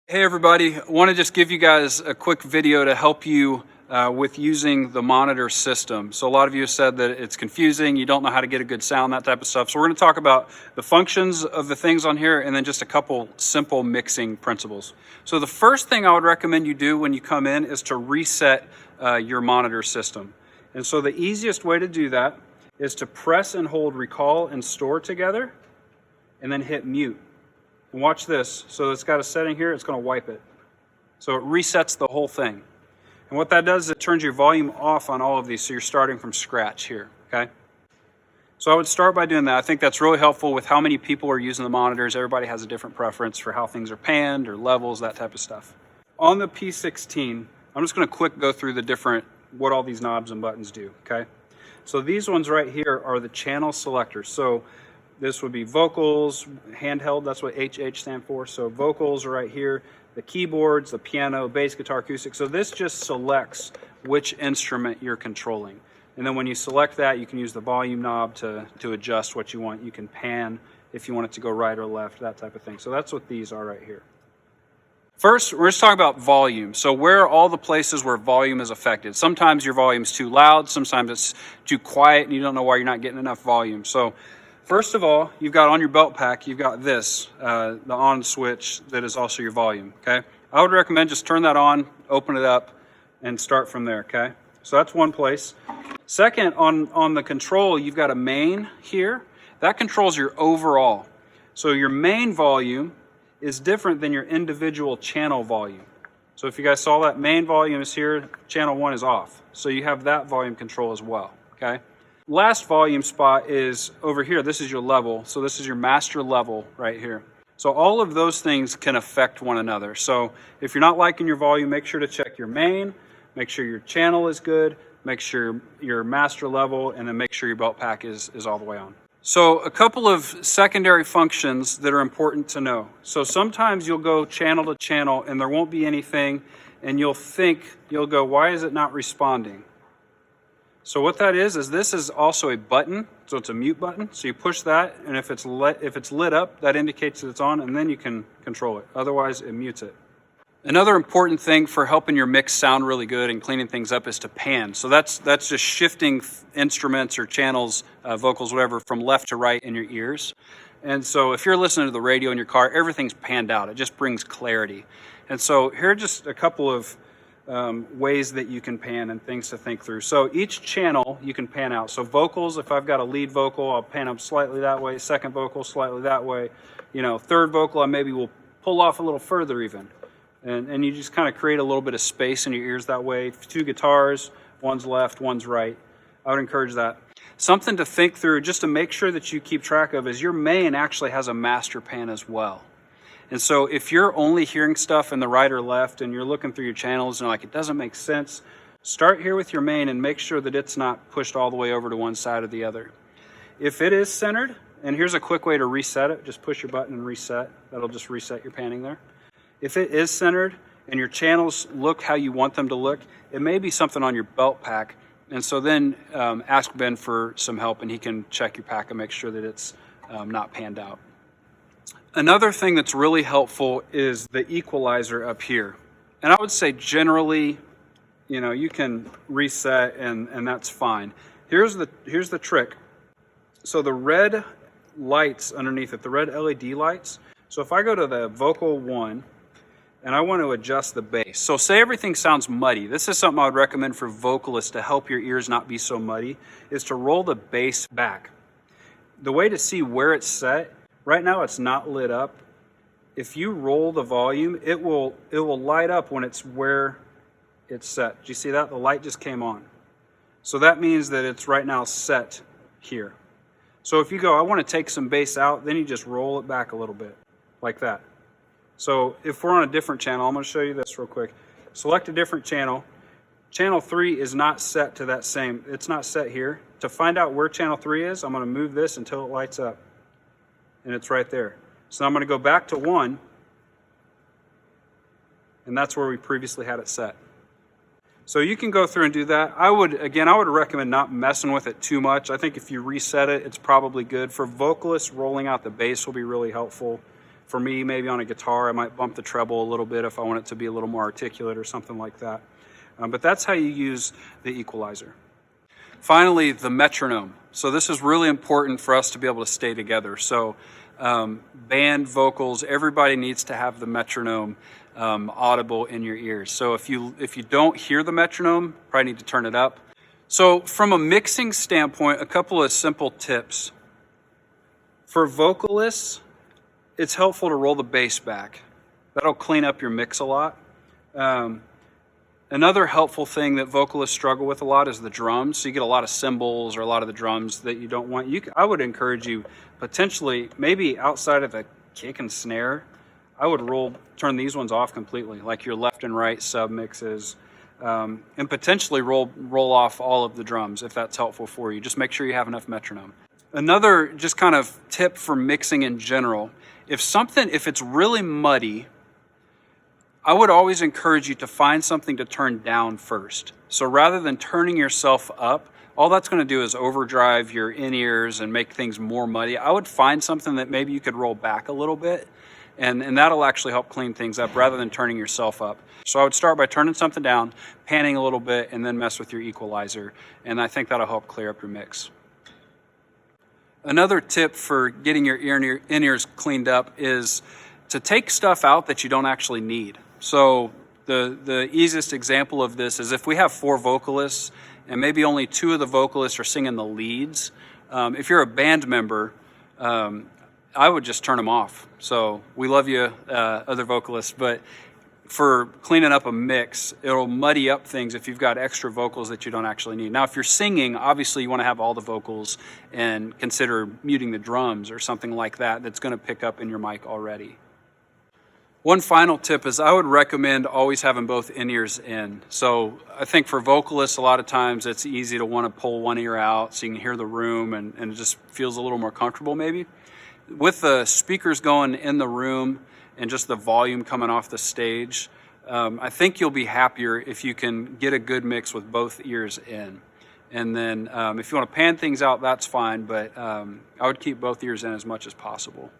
Hey everybody, I want to just give you guys a quick video to help you with using the monitor system. So a lot of you have said that it's confusing, you don't know how to get a good sound, that type of stuff. So we're going to talk about the functions of the things on here and then just a couple simple mixing principles. So the first thing I would recommend you do when you come in is to reset your monitor system. And so the easiest way to do that is to press and hold recall and store together and then hit mute. And watch this. So it's got a setting here, it's going to wipe it. So it resets the whole thing. And what that does is it turns your volume off on all of these, so you're starting from scratch here, okay? So I would start by doing that. I think that's really helpful with how many people are using the monitors. Everybody has a different preference for how things are panned or levels, that type of stuff. On the P16, I'm just going to quick go through the different, what all these knobs and buttons do, okay? So these ones right here are the channel selectors. So this would be vocals, handheld, that's what HH stand for. So vocals are right here, the keyboards, the piano, bass, guitar, acoustic. So this just selects which instrument you're controlling. And then when you select that, you can use the volume knob to adjust what you want. You can pan if you want it to go right or left, that type of thing. So that's what these are right here. First, we're just talking about volume. So where are all the places where volume is affected? Sometimes your volume's too loud, sometimes it's too quiet, and you don't know why you're not getting enough volume. So first of all, you've got on your belt pack, you've got this, the on switch that is also your volume, okay? I would recommend just turn that on, open it up, and start from there, okay? So that's one place. Second, on the control, you've got a main here. That controls your overall. So your main volume is different than your individual channel volume. So if you guys saw that, main volume is here, channel 1 is off. So you have that volume control as well, okay? Last volume spot is over here. This is your level. So this is your master level right here. So all of those things can affect one another. So if you're not liking your volume, make sure to check your main, make sure your channel is good, make sure your master level, and then make sure your belt pack is all the way on. So a couple of secondary functions that are important to know. So sometimes you'll go channel to channel and there won't be anything, and you'll go, why is it not responding? So what that is this is also a button, so it's a mute button. So you push that, and if it's lit up, that indicates that it's on, and then you can control it. Otherwise, it mutes it. Another important thing for helping your mix sound really good and cleaning things up is to pan. So that's just shifting instruments or channels, vocals, whatever, from left to right in your ears. And so if you're listening to the radio in your car, everything's panned out. It just brings clarity. And so here are just a couple of ways that you can pan and things to think through. So each channel you can pan out. So vocals, if I've got a lead vocal, I'll pan them slightly that way. Second vocal, slightly that way. Third vocal, I maybe will pull off a little further even. And you just kind of create a little bit of space in your ears that way. 2 guitars, one's left, one's right. I would encourage that. Something to think through, just to make sure that you keep track of, is your main actually has a master pan as well. And so if you're only hearing stuff in the right or left and you're looking through your channels and it doesn't make sense, start here with your main and make sure that it's not pushed all the way over to one side or the other. If it is centered, and here's a quick way to reset it, just push your button and reset. That'll just reset your panning there. If it is centered and your channels look how you want them to look, it may be something on your belt pack. And so then ask Ben for some help and he can check your pack and make sure that it's not panned out. Another thing that's really helpful is the equalizer up here. And I would say generally, you can reset and that's fine. Here's the trick. So the red lights underneath it, the red LED lights. So if I go to the vocal 1, and I want to adjust the bass. So say everything sounds muddy. This is something I would recommend for vocalists to help your ears not be so muddy, is to roll the bass back. The way to see where it's set, right now it's not lit up. If you roll the volume, it will light up when it's where it's set. Do you see that? The light just came on. So that means that it's right now set here. So if you go, I want to take some bass out, then you just roll it back a little bit, like that. So if we're on a different channel, I'm going to show you this real quick. Select a different channel. Channel 3 is not set to that same, it's not set here. To find out where channel 3 is, I'm going to move this until it lights up. And it's right there. So I'm going to go back to 1. And that's where we previously had it set. So you can go through and do that. I would recommend not messing with it too much. I think if you reset it, it's probably good. For vocalists, rolling out the bass will be really helpful. For me, maybe on a guitar, I might bump the treble a little bit if I want it to be a little more articulate or something like that. But that's how you use the equalizer. Finally, the metronome. So this is really important for us to be able to stay together. So band, vocals, everybody needs to have the metronome audible in your ears. So if you don't hear the metronome, probably need to turn it up. So from a mixing standpoint, a couple of simple tips. For vocalists, it's helpful to roll the bass back. That'll clean up your mix a lot. Another helpful thing that vocalists struggle with a lot is the drums. So you get a lot of cymbals or a lot of the drums that you don't want. I would encourage you potentially, maybe outside of a kick and snare, I would turn these ones off completely, like your left and right sub mixes, and potentially roll off all of the drums if that's helpful for you. Just make sure you have enough metronome. Another just kind of tip for mixing in general, if it's really muddy, I would always encourage you to find something to turn down first. So rather than turning yourself up, all that's going to do is overdrive your in-ears and make things more muddy. I would find something that maybe you could roll back a little bit, and that'll actually help clean things up rather than turning yourself up. So I would start by turning something down, panning a little bit, and then mess with your equalizer, and I think that'll help clear up your mix. Another tip for getting your in-ears cleaned up is to take stuff out that you don't actually need. So the easiest example of this is if we have 4 vocalists and maybe only 2 of the vocalists are singing the leads. If you're a band member, I would just turn them off. So we love you, other vocalists, but for cleaning up a mix, it'll muddy up things if you've got extra vocals that you don't actually need. Now, if you're singing, obviously you want to have all the vocals and consider muting the drums or something like that that's going to pick up in your mic already. One final tip is I would recommend always having both in-ears in. So I think for vocalists, a lot of times it's easy to want to pull one ear out so you can hear the room and it just feels a little more comfortable maybe. With the speakers going in the room and just the volume coming off the stage, I think you'll be happier if you can get a good mix with both ears in. And then if you want to pan things out, that's fine, but I would keep both ears in as much as possible.